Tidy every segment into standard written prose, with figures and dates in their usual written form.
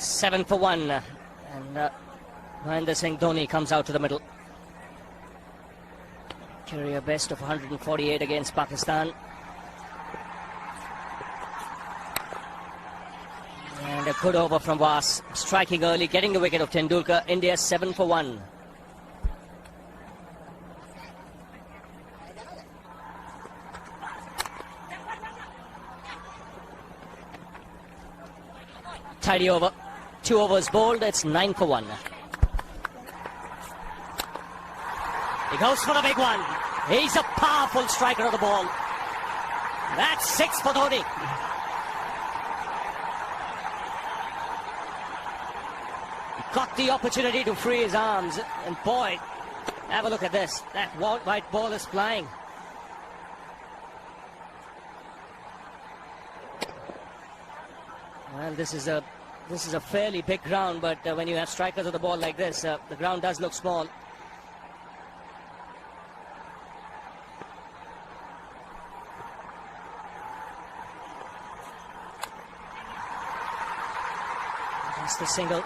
7 for 1. And Mahendra Singh Dhoni comes out to the middle. Career best of 148 against Pakistan. And a good over from Was. Striking early, getting the wicket of Tendulkar. India 7 for 1. Tidy over. 2 overs bowled. It's 9 for 1. He goes for the big one. He's a powerful striker of the ball. That's 6 for Dhoni. He got the opportunity to free his arms. And boy, have a look at this. That white ball is flying. Well, this is a fairly big ground, but when you have strikers of the ball like this, the ground does look small. That's the single.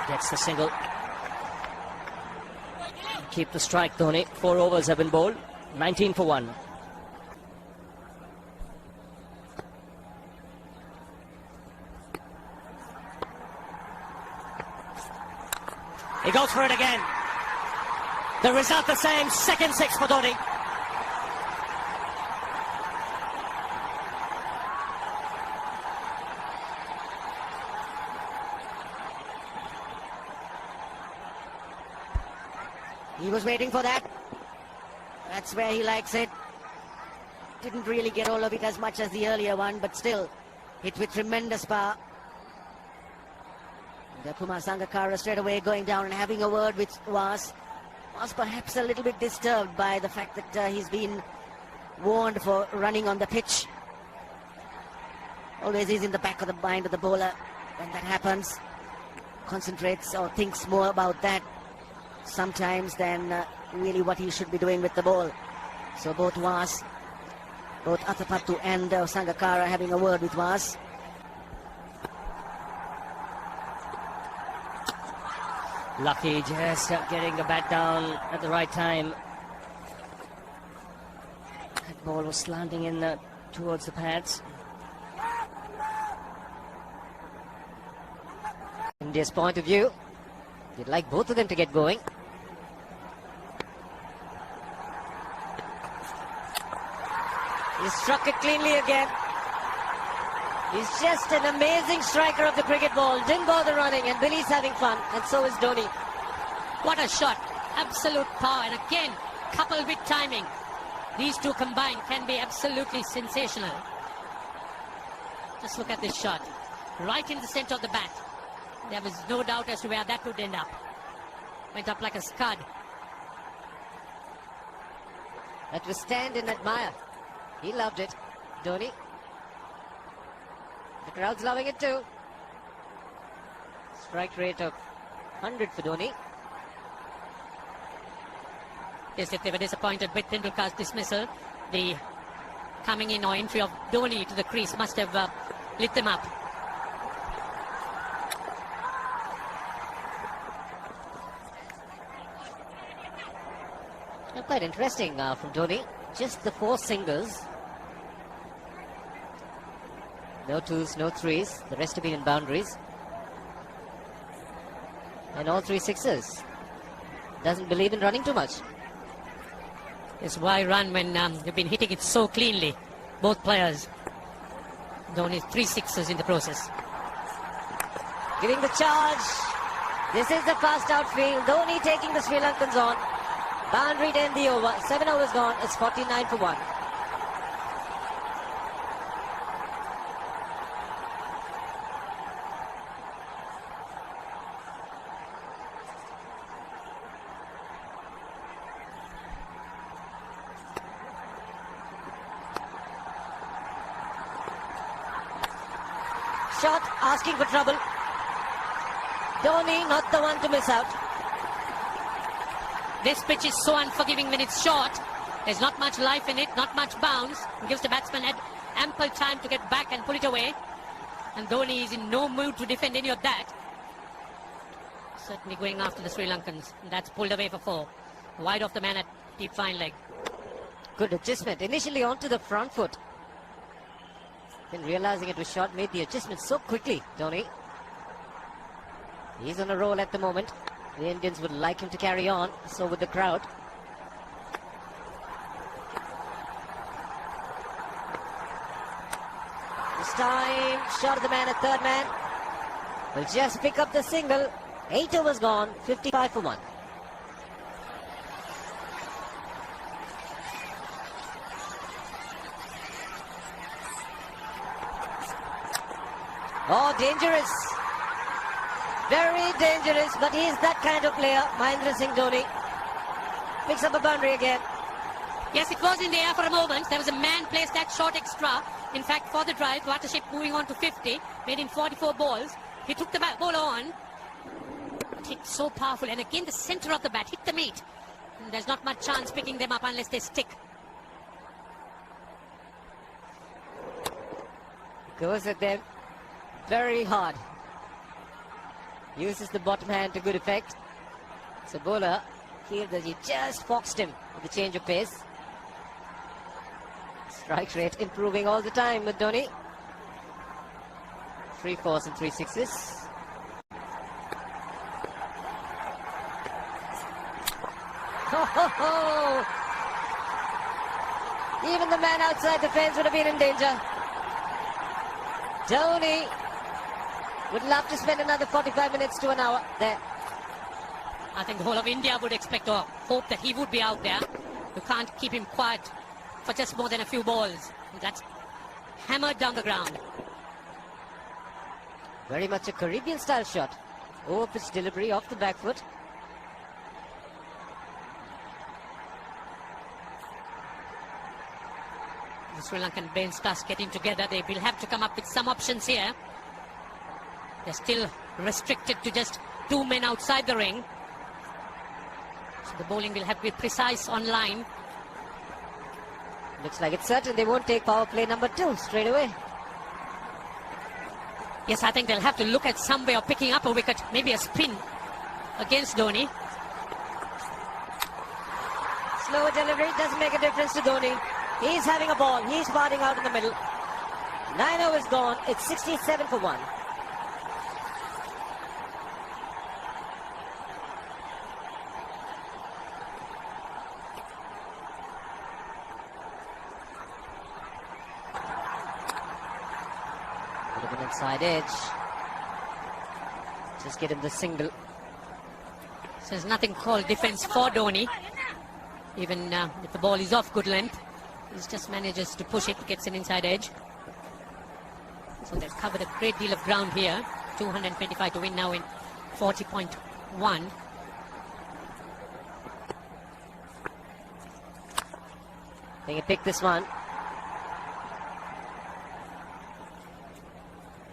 Gets the single. Keep the strike, Dhoni. 4 overs have been bowled. 19 for 1. He goes for it again. The result the same. Second 6 for Dhoni. He was waiting for that. That's where he likes it. Didn't really get all of it as much as the earlier one, but still hit with tremendous power. And Kumar Sangakkara straight away going down and having a word with Was perhaps a little bit disturbed by the fact that he's been warned for running on the pitch. Always is in the back of the mind of the bowler when that happens. Concentrates or thinks more about that sometimes than really what he should be doing with the ball. So both Athapattu and Sangakkara having a word with Was. Lucky just getting the bat down at the right time. That ball was slanting in towards the pads. India's point of view, you'd like both of them to get going. He struck it cleanly again. He's just an amazing striker of the cricket ball. Didn't bother running, and Billy's having fun, and so is Dhoni. What a shot. Absolute power. And again, coupled with timing. These two combined can be absolutely sensational. Just look at this shot. Right in the center of the bat. There was no doubt as to where that would end up. Went up like a scud. That was stand and admire. He loved it, Dhoni. The crowd's loving it too. Strike rate of 100 for Dhoni. Yes, if they were disappointed with Tendulkar's dismissal, the coming in or entry of Dhoni to the crease must have lit them up. Quite interesting from Dhoni. Just the 4 singles. No 2s, no 3s. The rest have been in boundaries. And all 3 6s. Doesn't believe in running too much. Yes, why run when they've been hitting it so cleanly? Both players. Dhoni 3 6s in the process. Giving the charge. This is the fast outfield. Dhoni taking the Sri Lankans on. Boundary to end the over. 7 overs gone. It's 49 for 1. Shot asking for trouble. Dhoni not the one to miss out. This pitch is so unforgiving when it's short. There's not much life in it, not much bounce. It gives the batsman ample time to get back and pull it away. And Dhoni is in no mood to defend any of that. Certainly going after the Sri Lankans. And that's pulled away for 4. Wide off the man at deep fine leg. Good adjustment. Initially onto the front foot. Then realizing it was short, made the adjustment so quickly, Dhoni. He's on a roll at the moment. The Indians would like him to carry on, so would the crowd. This time, shot of the man at third man. Will just pick up the single. 8 overs gone, 55 for 1. Oh, dangerous. Very dangerous, but he is that kind of player, Mahendra Singh Dhoni. Picks up a boundary again. Yes, it was in the air for a moment. There was a man placed that short extra. In fact, for the drive, Watership moving on to 50, made in 44 balls. He took the ball on. It hit so powerful, and again the centre of the bat hit the meat. And there's not much chance picking them up unless they stick. Goes at them very hard. Uses the bottom hand to good effect. So bowler feels that he just foxed him with the change of pace. Strike rate improving all the time with Dhoni. 3 4s and 3 6s. Even the man outside the fence would have been in danger. Dhoni would love to spend another 45 minutes to an hour there. I think the whole of India would expect or hope that he would be out there. You can't keep him quiet for just more than a few balls. That's hammered down the ground. Very much a Caribbean style shot. Over pitch delivery off the back foot. The Sri Lankan brain starts getting together. They will have to come up with some options here. They're still restricted to just 2 men outside the ring. So the bowling will have to be precise on line. Looks like it's certain they won't take power play number 2 straight away. Yes, I think they'll have to look at some way of picking up a wicket, maybe a spin against Dhoni. Slower delivery doesn't make a difference to Dhoni. He's having a ball. He's batting out in the middle. 9 overs gone. It's 67 for 1. Would have been inside edge. Just get him the single. So there's nothing called defense for Dhoni. Even if the ball is off good length, he just manages to push it, gets an inside edge. So they've covered a great deal of ground here. 225 to win now in 40.1. They can pick this one.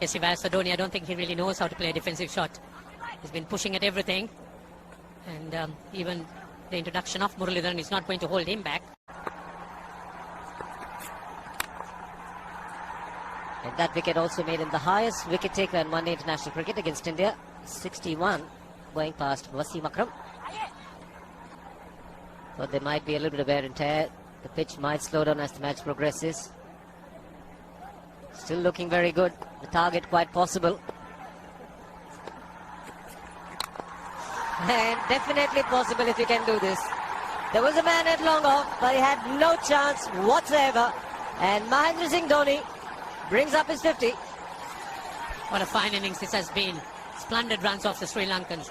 Yes, if as for Dhoni, I don't think he really knows how to play a defensive shot. He's been pushing at everything. And even the introduction of Muralidharan is not going to hold him back. And that wicket also made him the highest wicket taker in one-day international cricket against India. 61, going past Wasim Akram. But there might be a little bit of wear and tear. The pitch might slow down as the match progresses. Still looking very good. The target quite possible. And definitely possible if he can do this. There was a man at long off, but he had no chance whatsoever. And Mahendra Singh Dhoni brings up his 50. What a fine innings this has been. Splendid runs off the Sri Lankans.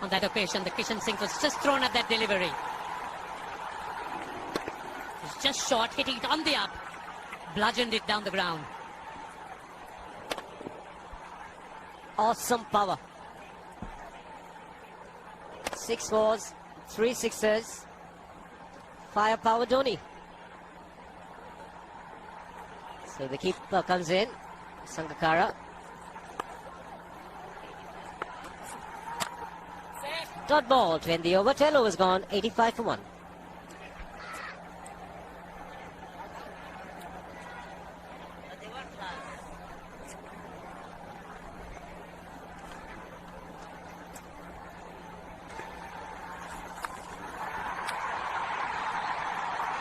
On that occasion, the Kishan Singh was just thrown at that delivery. It's just short, hitting it on the up. Bludgeoned it down the ground. Awesome power. 6 4s, 3 6s. Firepower Dhoni. So the keeper comes in, Sangakkara. Dot ball to end the over. 10 overs gone. 85 for 1.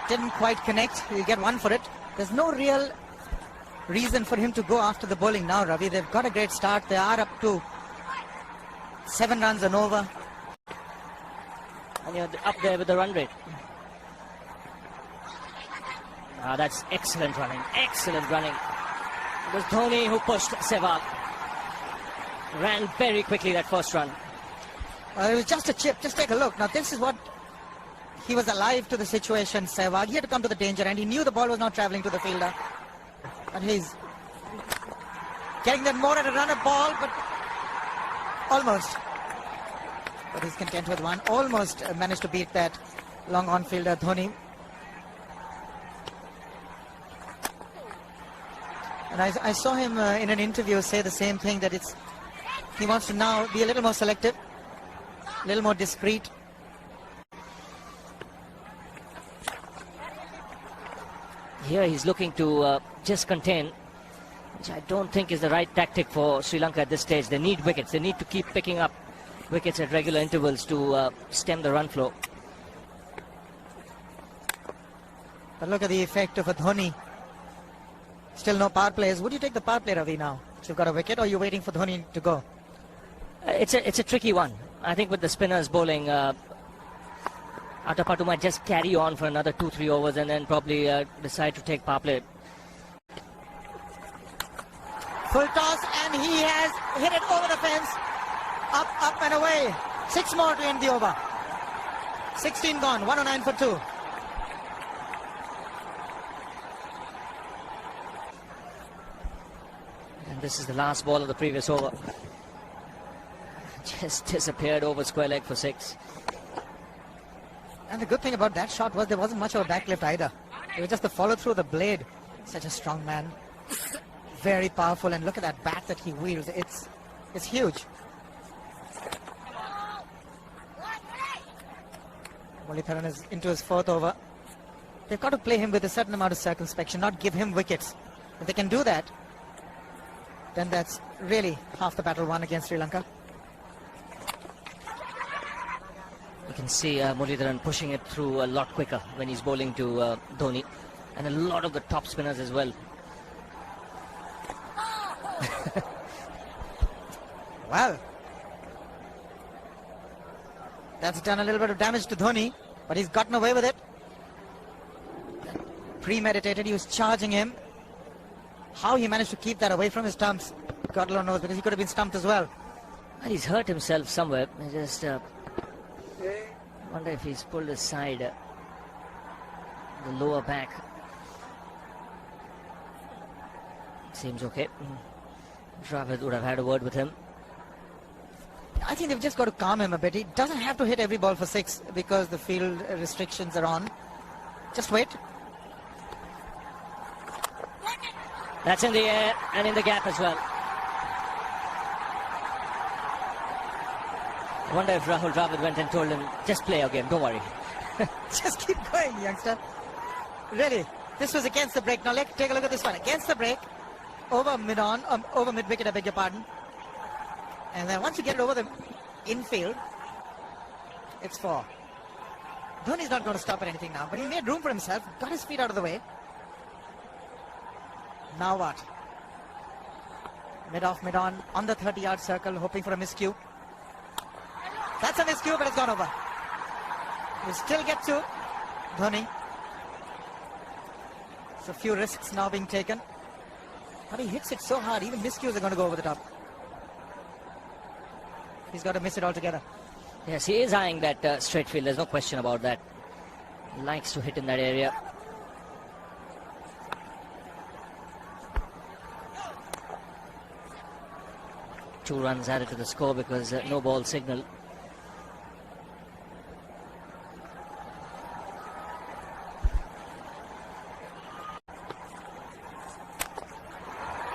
Didn't quite connect. He'll get one for it. There's no real reason for him to go after the bowling now, Ravi. They've got a great start. They are up to 7 runs and over. And you're up there with the run rate. That's excellent running. Excellent running. It was Dhoni who pushed Sehwag. Ran very quickly that first run. It was just a chip. Just take a look. Now, this is what... He was alive to the situation, Sehwag. He had to come to the danger, and he knew the ball was not travelling to the fielder. And he's getting them more at a run-up ball, but almost. But he's content with one. Almost managed to beat that long on-fielder, Dhoni. And I saw him in an interview say the same thing, that he wants to now be a little more selective, a little more discreet. Here he's looking to just contain, which I don't think is the right tactic for Sri Lanka at this stage. They need wickets. They need to keep picking up wickets at regular intervals to stem the run flow. But look at the effect of a Dhoni. Still no power plays. Would you take the power play, Ravi, now? So you've got a wicket, or are you waiting for Dhoni to go? It's a tricky one. I think with the spinners bowling, Atapattu might just carry on for another 2-3 overs and then probably decide to take power play. Full toss, and he has hit it over the fence. Up and away. 6 more to end the over. 16 gone, 109 for 2. And this is the last ball of the previous over. Just disappeared over square leg for 6. And the good thing about that shot was there wasn't much of a backlift either. It was just the follow through the blade. Such a strong man. Very powerful, and look at that bat that he wields. It's huge. Mullitharan is into his 4th over. They've got to play him with a certain amount of circumspection, not give him wickets. If they can do that, then that's really half the battle won against Sri Lanka. You can see Mullitharan pushing it through a lot quicker when he's bowling to Dhoni, and a lot of the top spinners as well. Well, that's done a little bit of damage to Dhoni, but he's gotten away with it. Premeditated, he was charging him. How he managed to keep that away from his stumps, God alone knows, because he could have been stumped as well. And he's hurt himself somewhere. I just wonder if he's pulled aside the lower back. Seems okay. Dravid would have had a word with him. I think they've just got to calm him a bit. He doesn't have to hit every ball for 6 because the field restrictions are on. Just wait. That's in the air and in the gap as well. I wonder if Rahul Dravid went and told him, just play your game, don't worry. Just keep going, youngster. Really, this was against the break. Now let's take a look at this one. Against the break, over mid-wicket, I beg your pardon. And then once you get it over the infield, it's 4. Dhoni's not going to stop at anything now, but he made room for himself, got his feet out of the way. Now what? Mid-off, mid-on, on the 30-yard circle, hoping for a miscue. That's a miscue, but it's gone over. We still get to Dhoni. So a few risks now being taken. But he hits it so hard, even miscues are going to go over the top. He's got to miss it altogether. Yes, he is eyeing that straight field, there's no question about that. He likes to hit in that area. Two runs added to the score because no ball signal.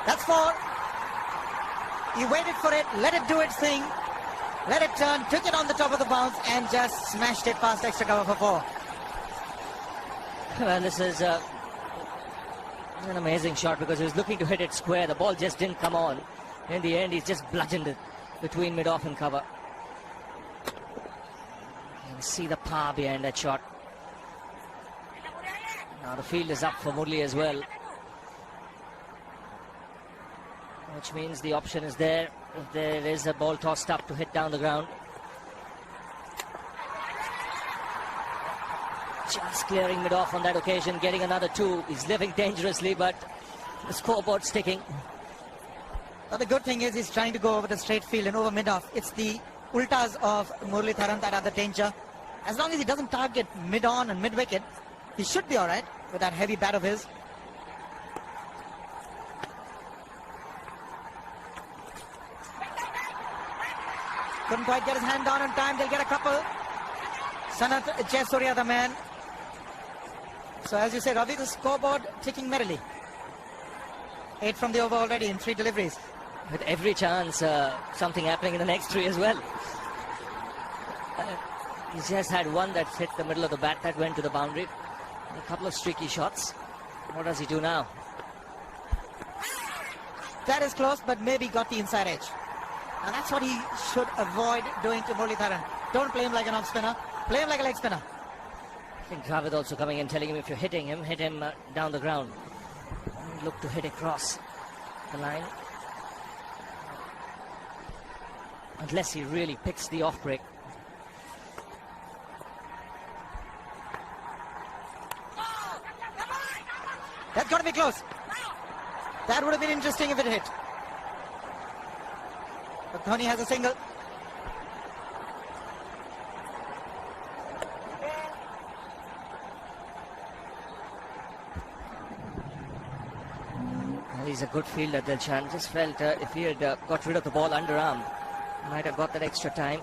That's 4. He waited for it, let it do its thing. Let it turn, took it on the top of the bounce and just smashed it past extra cover for 4. Well, this is an amazing shot because he was looking to hit it square. The ball just didn't come on. In the end, he's just bludgeoned it between mid-off and cover. You can see the power behind that shot. Now the field is up for Murli as well, which means the option is there if there is a ball tossed up to hit down the ground. Just clearing mid-off on that occasion, getting another 2. He's living dangerously, but the scoreboard's ticking. But the good thing is he's trying to go over the straight field and over mid-off. It's the ultas of Muralitharan that are the danger. As long as he doesn't target mid-on and mid-wicket, he should be all right with that heavy bat of his. Couldn't quite get his hand down in time. They'll get a couple. Sanat Jayasuriya, the man. So as you say, Ravi, the scoreboard ticking merrily. 8 from the over already in 3 deliveries. With every chance, something happening in the next 3 as well. He's just had one that hit the middle of the bat that went to the boundary. A couple of streaky shots. What does he do now? That is close, but maybe got the inside edge. And that's what he should avoid doing to Muralitharan. Don't play him like an off spinner. Play him like a leg spinner. I think Dravid also coming in, telling him if you're hitting him, hit him down the ground. Look to hit across the line. Unless he really picks the off break. That's got to be close. That would have been interesting if it hit. But Dhoni has a single. Well, he's a good fielder, Dilshan. Just felt if he had got rid of the ball underarm, might have got that extra time.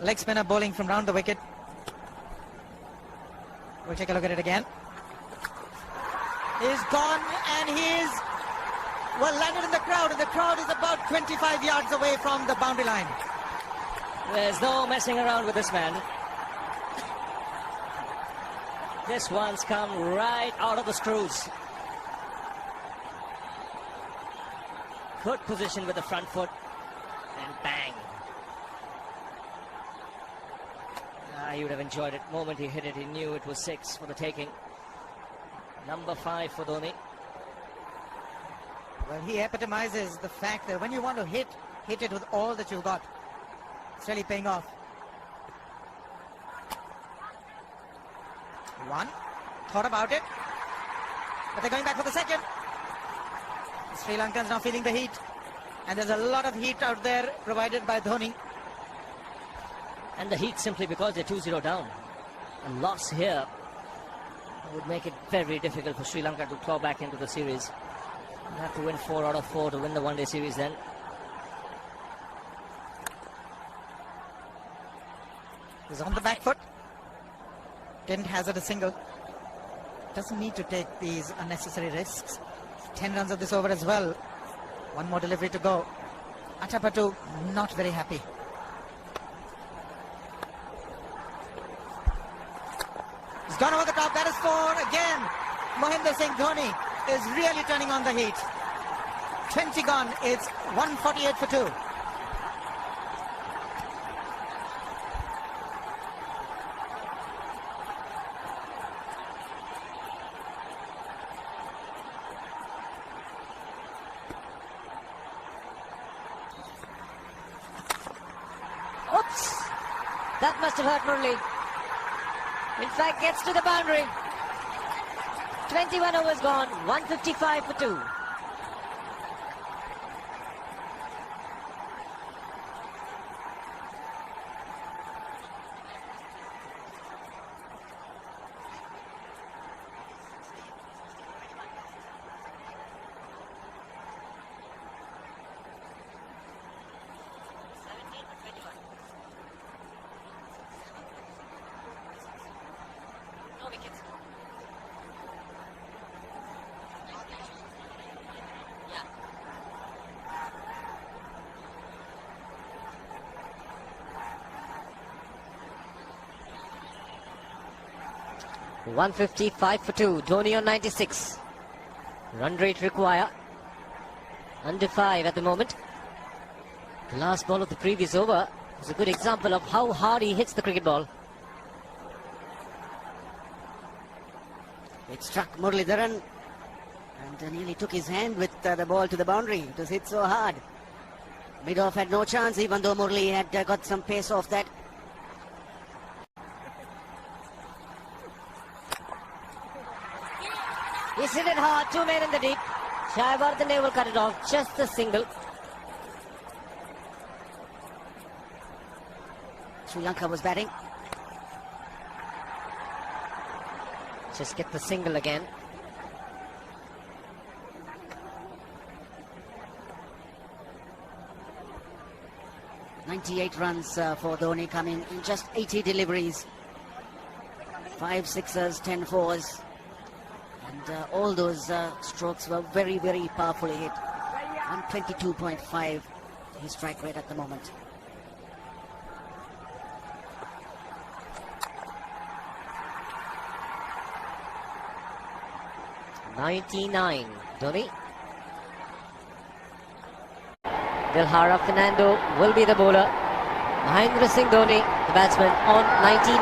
Leg spinner bowling from round the wicket. We'll take a look at it again. He's gone and he's well landed in the crowd, and the crowd is about 25 yards away from the boundary line. There's no messing around with this man. This one's come right out of the screws. Good position with the front foot, and bang. He would have enjoyed it. The moment he hit it, he knew it was 6 for the taking. Number 5 for Dhoni. Well, he epitomizes the fact that when you want to hit it with all that you've got. It's really paying off. 1. Thought about it. But they're going back for the second. Sri Lankans now feeling the heat. And there's a lot of heat out there provided by Dhoni. And the heat simply because they're 2-0 down. A loss here would make it very difficult for Sri Lanka to claw back into the series. They'll have to win 4 out of 4 to win the one-day series then. He's on the back foot. Didn't hazard a single. Doesn't need to take these unnecessary risks. 10 runs of this over as well. 1 more delivery to go. Atapattu not very happy. He's gone over the top. That is 4 again. Mahendra Singh Dhoni is really turning on the heat. 20 gone. It's 148 for 2. Oops! That must have hurt Murli. In fact, gets to the boundary. 21 overs gone, 155 for 2. 155 for 2. Dhoni on 96. Run rate require under 5 at the moment. The last ball of the previous over was a good example of how hard he hits the cricket ball. It struck Muralidharan and nearly took his hand with the ball to the boundary. It was hit so hard. Mid-off had no chance, even though Murali had got some pace off that. He's hit it hard, 2 men in the deep. Shayavardhane will cut it off, just a single. Sri Lanka was batting. Just get the single again. .98 runs for Dhoni, coming in just 80 deliveries. 5 sixers, 10 fours. And all those strokes were very, very powerfully hit. 122.5 his strike rate at the moment. .99, Dhoni. Dilhara Fernando will be the bowler. Mahendra Singh Dhoni, the batsman, on 99.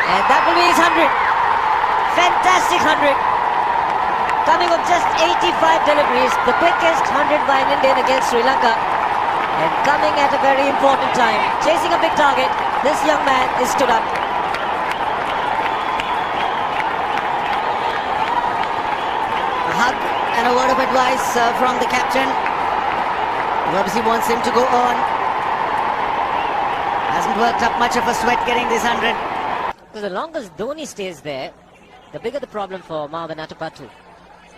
And that will be his 100. Fantastic 100. Coming of just 85 deliveries, the quickest 100 by an Indian against Sri Lanka. And coming at a very important time, chasing a big target, this young man is stood up. A hug and a word of advice from the captain. He obviously wants him to go on. Hasn't worked up much of a sweat getting this 100. So the longer Dhoni stays there, the bigger the problem for Marvin Atapattu.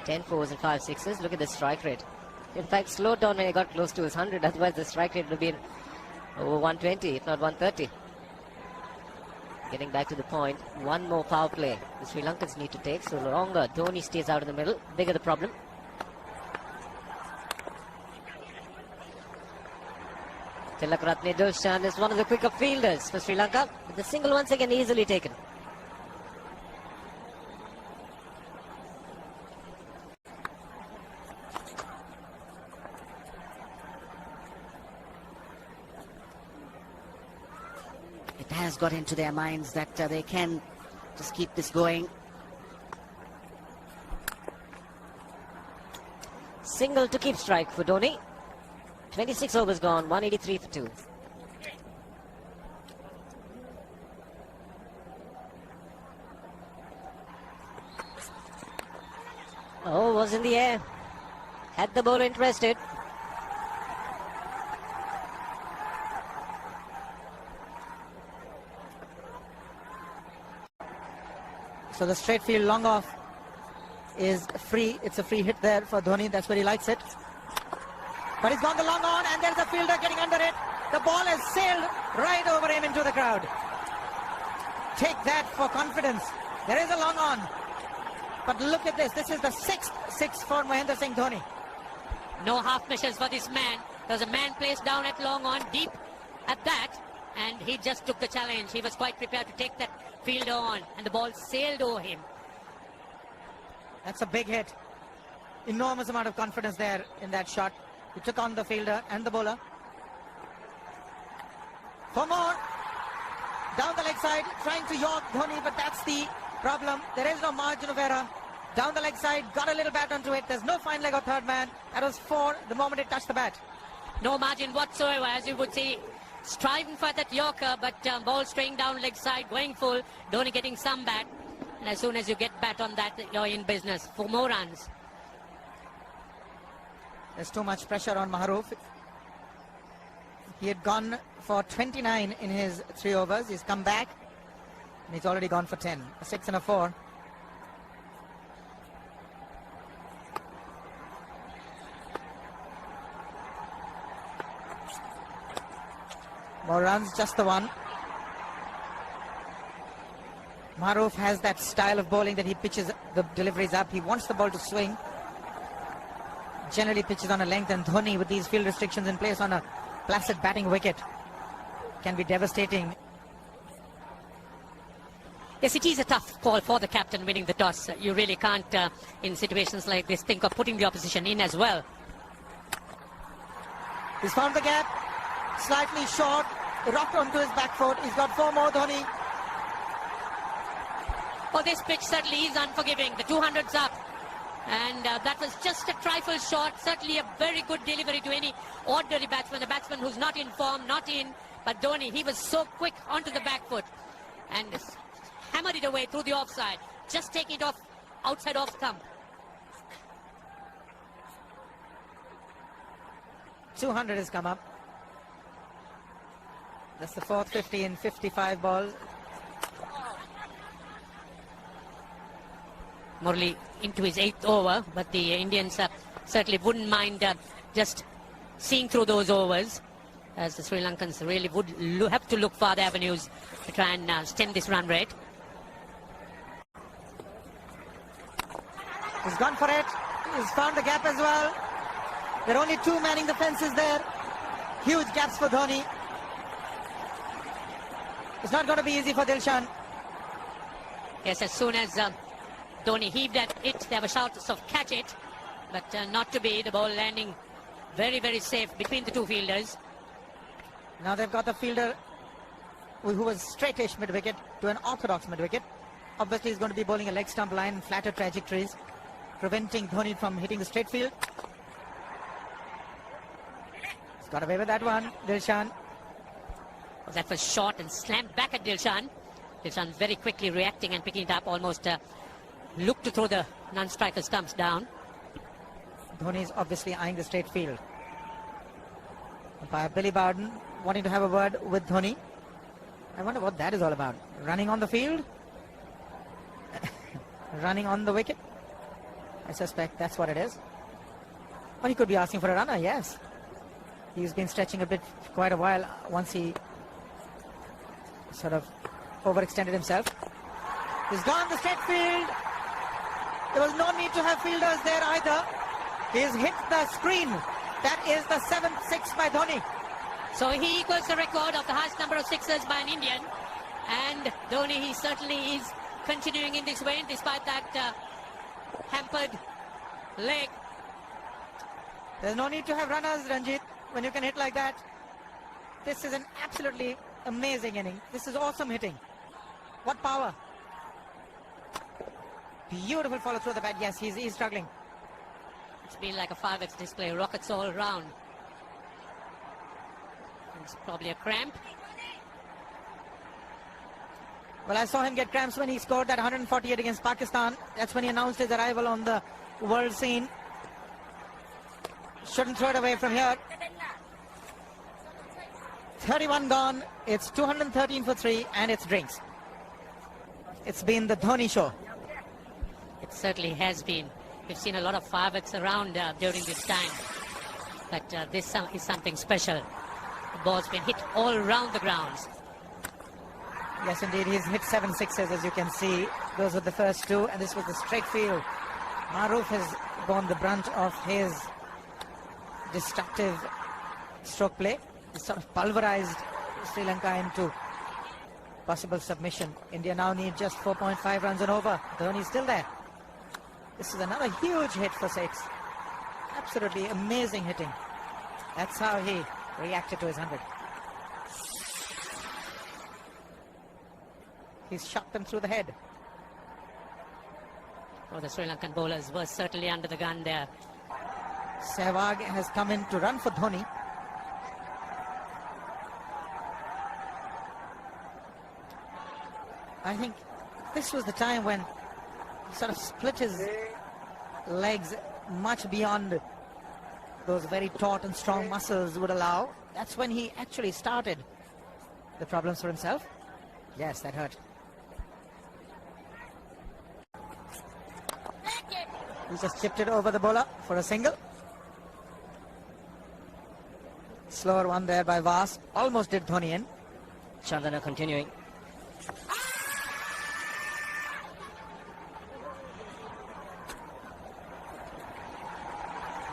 10 fours and 5 sixes. Look at the strike rate. In fact, slowed down when he got close to his 100. Otherwise, the strike rate would have been over 120, if not 130. Getting back to the point, one more power play the Sri Lankans need to take. So the longer Dhoni stays out in the middle, bigger the problem. Tilakratne Dilshan is one of the quicker fielders for Sri Lanka. But the single once again easily taken. It has got into their minds that they can just keep this going. Single to keep strike for Dhoni. 26 overs gone, 183 for 2. Oh, was in the air. Had the bowler interested. So the straight field long off is free. It's a free hit there for Dhoni. That's where he likes it. But he's gone the long on, and there's a fielder getting under it. The ball has sailed right over him into the crowd. Take that for confidence. There is a long on. But look at this. This is the 6th six for Mahendra Singh Dhoni. No half measures for this man. There was a man placed down at long on, deep at that, and he just took the challenge. He was quite prepared to take that fielder on, and the ball sailed over him. That's a big hit. Enormous amount of confidence there in that shot. He took on the fielder and the bowler. For more. Down the leg side, trying to york Dhoni, but that's the problem. There is no margin of error. Down the leg side, got a little bat onto it. There's no fine leg or third man. That was 4 the moment it touched the bat. No margin whatsoever, as you would see. Striving for that yorker, but ball straying down leg side, going full. Dhoni getting some bat. And as soon as you get bat on that, you're in business for more runs. There's too much pressure on Maharoof. He had gone for 29 in his 3 overs. He's come back and he's already gone for 10. A 6 and a 4. More runs, just the 1. Maharoof has that style of bowling that he pitches the deliveries up. He wants the ball to swing. Generally pitches on a length, and Dhoni, with these field restrictions in place, on a placid batting wicket. can be devastating. Yes, it is a tough call for the captain winning the toss. You really can't, in situations like this, think of putting the opposition in as well. He's found the gap, slightly short, rocked onto his back foot. He's got 4 more, Dhoni. Well, this pitch certainly is unforgiving. The 200's up. And that was just a trifle short. Certainly a very good delivery to any ordinary batsman. A batsman who's not in form, not in. But Dhoni, he was so quick onto the back foot. And hammered it away through the offside. Just taking it off, outside off stump. 200 has come up. That's the 4th 50 in 55 balls. Murali into his 8th over, but the Indians certainly wouldn't mind just seeing through those overs, as the Sri Lankans really would have to look for other avenues to try and stem this run rate. He's gone for it. He's found the gap as well. There are only 2 manning the fences there. Huge gaps for Dhoni. It's not going to be easy for Dilshan. Yes, as soon as Dhoni heaved at it, there were shouts of catch it, but not to be. The ball landing very, very safe between the 2 fielders. Now they've got the fielder who was straightish mid-wicket to an orthodox mid-wicket. Obviously he's going to be bowling a leg stump line and flatter trajectories, preventing Dhoni from hitting the straight field. He's got away with that one, Dilshan. That was short and slammed back at Dilshan. Dilshan very quickly reacting and picking it up, almost looked to throw the non-striker stumps down. Dhoni is obviously eyeing the straight field. Umpire Billy Bowden wanting to have a word with Dhoni. I wonder what that is all about. Running on the field? Running on the wicket? I suspect that's what it is. Or he could be asking for a runner, yes. He's been stretching a bit for quite a while once he sort of overextended himself. He's gone the straight field. There was no need to have fielders there either. He's hit the screen. That is the 7th 6 by Dhoni. So he equals the record of the highest number of sixes by an Indian. And Dhoni, he certainly is continuing in this way despite that hampered leg. There's no need to have runners, Ranjit, when you can hit like that. This is an absolutely amazing inning. This is awesome hitting. What power. Beautiful follow through the bat. Yes, he's struggling. It's been like a 5x display, rockets all round. It's probably a cramp. Well, I saw him get cramps when he scored that 148 against Pakistan. That's when he announced his arrival on the world scene. Shouldn't throw it away from here. 31 gone. It's 213 for 3 and it's drinks. It's been the Dhoni show. It certainly has been. We've seen a lot of fireworks around during this time. But this is something special. The ball's been hit all around the grounds. Yes, indeed. He's hit 7 sixes, as you can see. Those were the first 2, and this was the straight field. Maruf has borne the brunt of his destructive stroke play. He's sort of pulverized Sri Lanka into possible submission. India now need just 4.5 runs and over. Dhoni's still there. This is another huge hit for 6. Absolutely amazing hitting. That's how he reacted to his 100. He's shot them through the head. Oh, the Sri Lankan bowlers were certainly under the gun there. Sehwag has come in to run for Dhoni. I think this was the time when he sort of split his legs much beyond those very taut and strong muscles would allow. That's when he actually started the problems for himself. Yes, that hurt. He just chipped it over the bowler for a single. Slower one there by Vas. Almost did Dhoni in. Chandana continuing.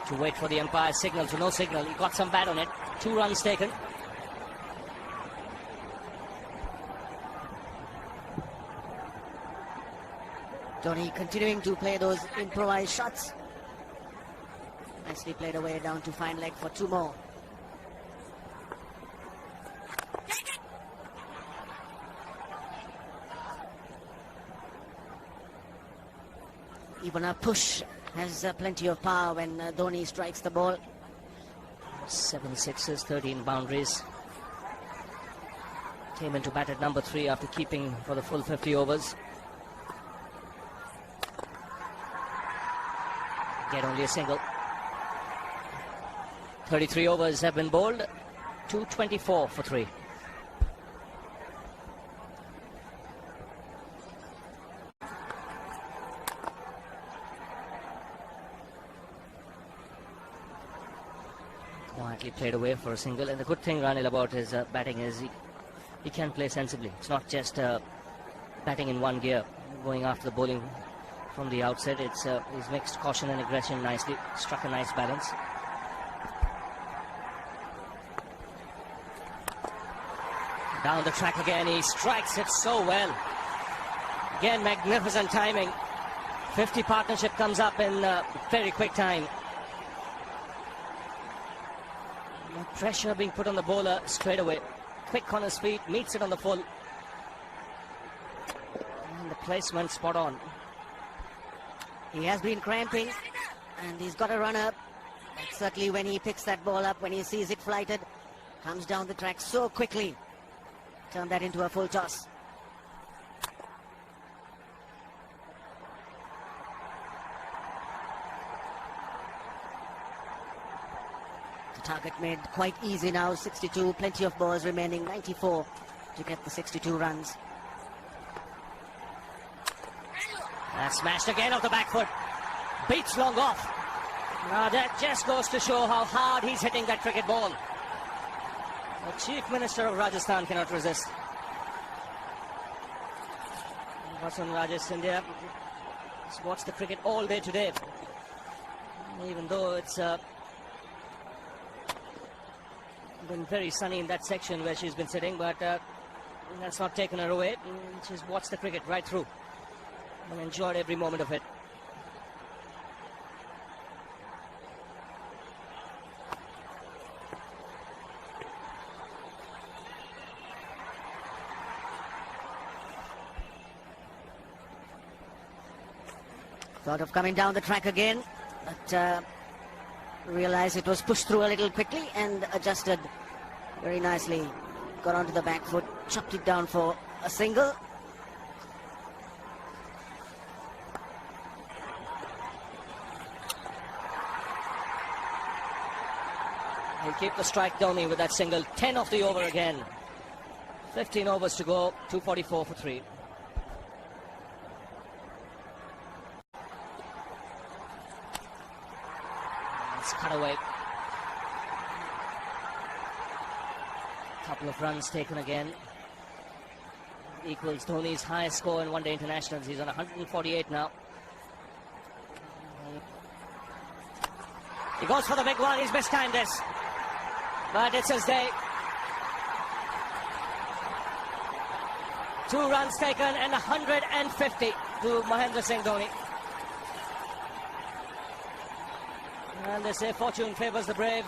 To wait for the umpire's signal, to no signal. He got some bat on it. 2 runs taken. Dhoni continuing to play those improvised shots. Nicely played away down to fine leg for 2 more. Even a push has plenty of power when Dhoni strikes the ball. 7 sixes, 13 boundaries. Came into bat at number 3 after keeping for the full 50 overs. Get only a single. 33 overs have been bowled. 224 for 3. Quietly played away for a single, and the good thing, Ranil, about his batting is he can play sensibly. It's not just batting in one gear, going after the bowling from the outset. He's mixed caution and aggression nicely, struck a nice balance. Down the track again, he strikes it so well. Again, magnificent timing. 50 partnership comes up in very quick time. Pressure being put on the bowler straight away. Quick on his feet, meets it on the full. And the placement spot on. He has been cramping and he's got a runner. Certainly when he picks that ball up, when he sees it flighted, comes down the track so quickly. Turn that into a full toss. Target made quite easy now, 62, plenty of balls remaining, 94 to get the 62 runs. Smashed again off the back foot, beats long off. Now that just goes to show how hard he's hitting that cricket ball. The Chief Minister of Rajasthan cannot resist. Vasan Rajesh India has watched the cricket all day today, even though it's been very sunny in that section where she's been sitting, but that's not taken her away. She's watched the cricket right through and enjoyed every moment of it. Thought of coming down the track again, but realized it was pushed through a little quickly and adjusted very nicely. Got onto the back foot, chopped it down for a single. He'll keep the strike down with that single. 10 off the over again. 15 overs to go. 244 for 3. It's cut away. Couple of runs taken again. Equals Dhoni's highest score in one-day internationals. He's on 148 now. He goes for the big one. He's mistimed this, but it's his day. 2 runs taken and 150 to Mahendra Singh Dhoni. And they say fortune favours the brave.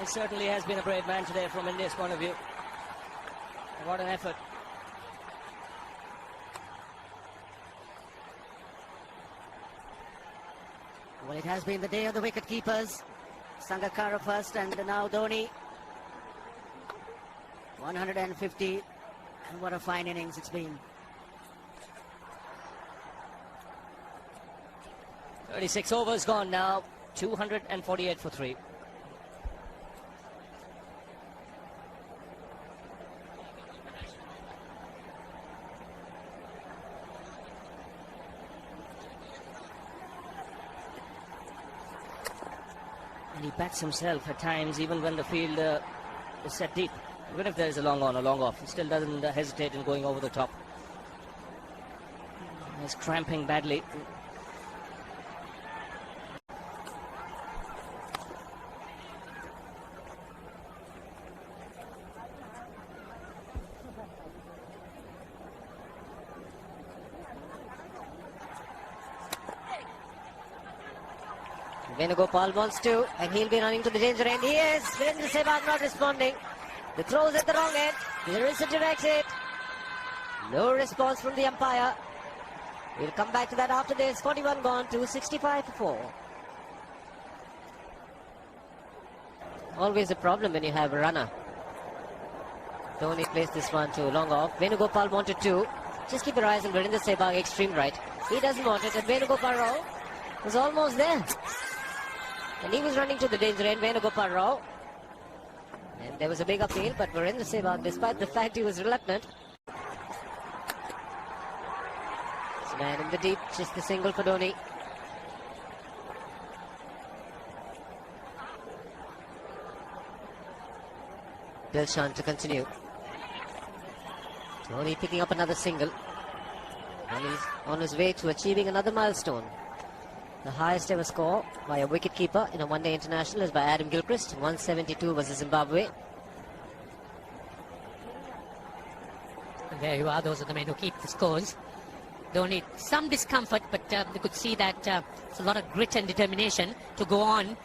He certainly has been a brave man today from India's point of view. What an effort. Well, it has been the day of the wicket keepers. Sangakkara first and now Dhoni. 150, and what a fine innings it's been. 36 overs gone now. 248 for 3. And he bats himself at times, even when the field is set deep. Even if there is a long on or long off, he still doesn't hesitate in going over the top. He's cramping badly. Venugopal wants to, and he'll be running to the danger end. He is. Virendra Sehwag not responding. The throw's at the wrong end. There is a direct hit. No response from the umpire. We'll come back to that after this. 41 gone to 65 for 4. Always a problem when you have a runner. Dhoni plays this one to long off. Venugopal wanted to. Just keep your eyes on Virendra Sehwag, extreme right. He doesn't want it, and Venugopal Rao was almost there. And he was running to the danger end, Venugopal Rao. And there was a big appeal, but Virendra Sehwag, despite the fact he was reluctant. This man in the deep, just the single for Dhoni. Dilshan to continue. Dhoni picking up another single. And he's on his way to achieving another milestone. The highest ever score by a wicketkeeper in a one-day international is by Adam Gilchrist. 172 versus Zimbabwe. And there you are, those are the men who keep the scores. Dhoni, some discomfort, but you could see that it's a lot of grit and determination to go on.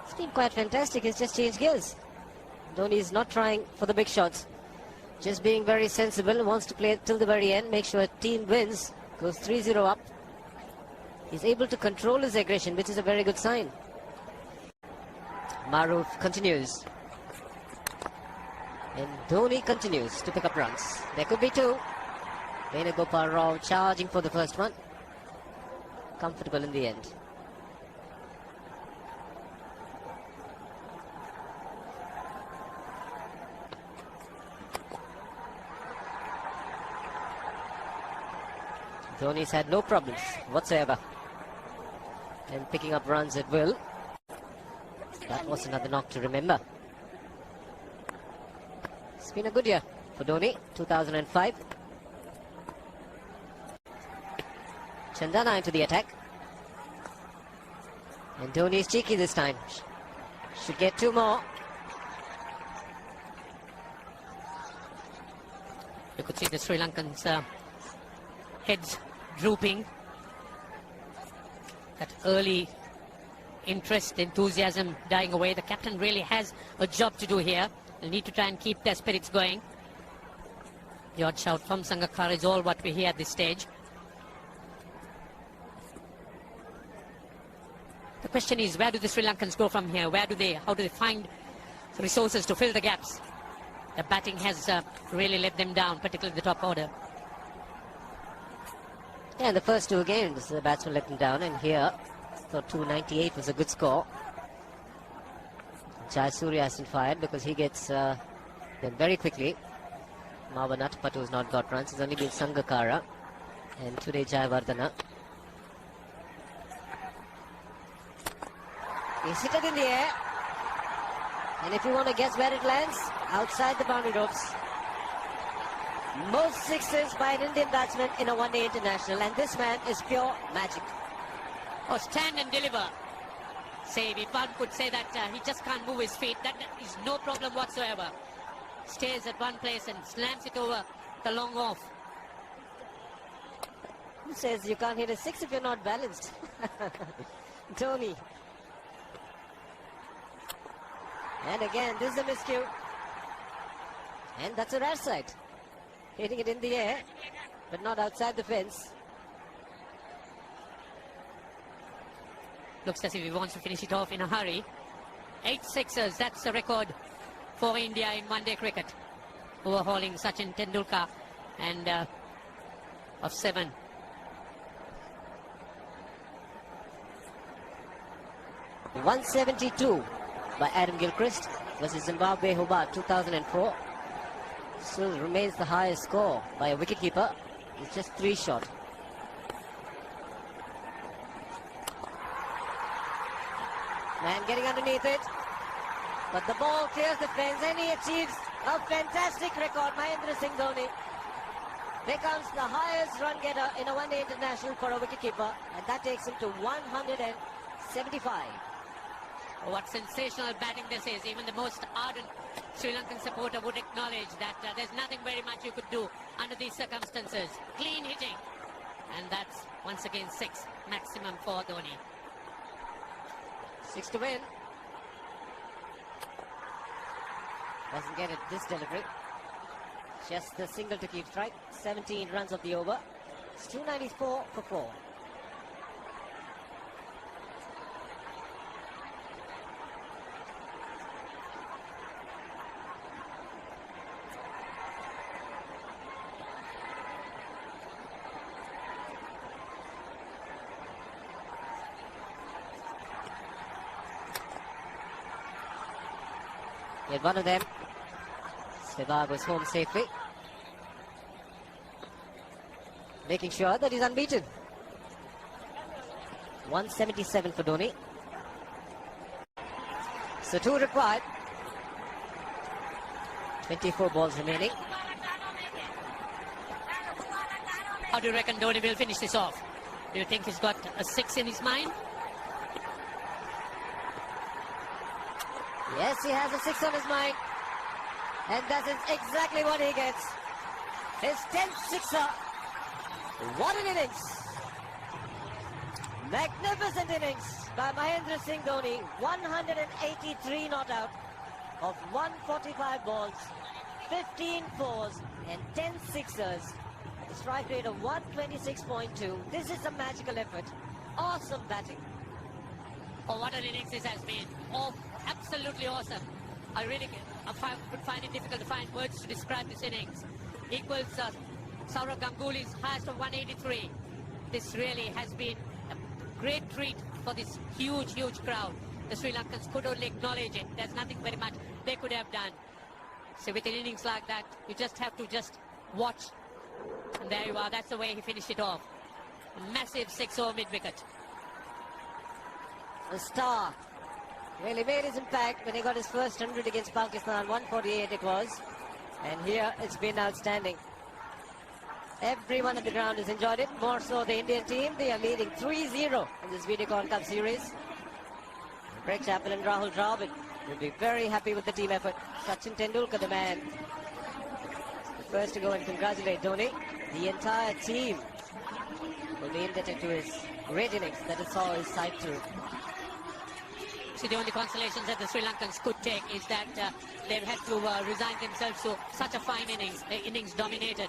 It's been quite fantastic. He's just changed gears. Dhoni is not trying for the big shots. Just being very sensible, wants to play till the very end, make sure a team wins, goes 3-0 up. He's able to control his aggression, which is a very good sign. Maruf continues. And Dhoni continues to pick up runs. There could be two. Venugopal Rao charging for the first one. Comfortable in the end. Dhoni's had no problems whatsoever and picking up runs at will. That was another knock to remember. It's been a good year for Dhoni, 2005. Chandana into the attack. And Dhoni is cheeky this time. Should get two more. You could see the Sri Lankans' heads drooping. That early interest, enthusiasm dying away. The captain really has a job to do here. They'll need to try and keep their spirits going. The odd shout from Sangakkara is all what we hear at this stage. The question is, where do the Sri Lankans go from here? How do they find resources to fill the gaps? The batting has really let them down, particularly the top order. Yeah, the first two games, the batsman let them down, and here, thought 298 was a good score. Jayasuriya hasn't fired because he gets them very quickly. Mavanatapatu has not got runs, it's only been Sangakkara, and today Jayawardena. He's hit it in the air, and if you want to guess where it lands, outside the boundary ropes. Most sixes by an Indian batsman in a one-day international, and this man is pure magic. Oh, stand and deliver. Say, if one could say that he just can't move his feet, that is no problem whatsoever. Stays at one place and slams it over the long off. Who says you can't hit a six if you're not balanced? Dhoni. And again, this is a miscue. And that's a rare sight. Hitting it in the air, but not outside the fence. Looks as if he wants to finish it off in a hurry. 8 sixes, that's the record for India in one-day cricket. Overhauling Sachin Tendulkar and of 7. .172 by Adam Gilchrist versus Zimbabwe Hobart 2004. Still remains the highest score by a wicketkeeper. It's just 3 short. Man getting underneath it, but the ball clears the fence and he achieves a fantastic record. Mahendra Singh Dhoni becomes the highest run getter in a one-day international for a wicketkeeper, and that takes him to 175. What sensational batting this is. Even the most ardent Sri Lankan supporter would acknowledge that there's nothing very much you could do under these circumstances. Clean hitting. And that's once again 6 maximum for Dhoni. 6 to win. Doesn't get it this delivery. Just the single to keep strike. 17 runs of the over. It's 294 for 4. He had one of them. Sehwag was home safely, making sure that he's unbeaten. 177 for Dhoni. So 2 required. 24 balls remaining. How do you reckon Dhoni will finish this off? Do you think he's got a 6 in his mind? Yes, he has a 6 on his mind. And that is exactly what he gets. His 10th sixer. What an innings. Magnificent innings by Mahendra Singh Dhoni. 183 not out of 145 balls, 15 fours and 10 sixers. A strike rate of 126.2. This is a magical effort. Awesome batting. Oh, what an innings this has been. Oh, absolutely awesome. I really would find it difficult to find words to describe this innings. Equals Sourav Ganguly's highest of 183. This really has been a great treat for this huge, huge crowd. The Sri Lankans could only acknowledge it. There's nothing very much they could have done. So with an innings like that, you just have to just watch. And there you are. That's the way he finished it off. A massive 6-over mid-wicket. The star really made his impact when he got his first 100 against Pakistan. 148 it was. And here it's been outstanding. Everyone on the ground has enjoyed it. More so the Indian team. They are leading 3-0 in this Videocon Cup series. Craig Chappell and Rahul Dravid will be very happy with the team effort. Sachin Tendulkar, the man, the first to go and congratulate Dhoni. The entire team will be indebted to his great innings that it saw his side through. See, the only consolations that the Sri Lankans could take is that they've had to resign themselves to such a fine innings. The innings dominated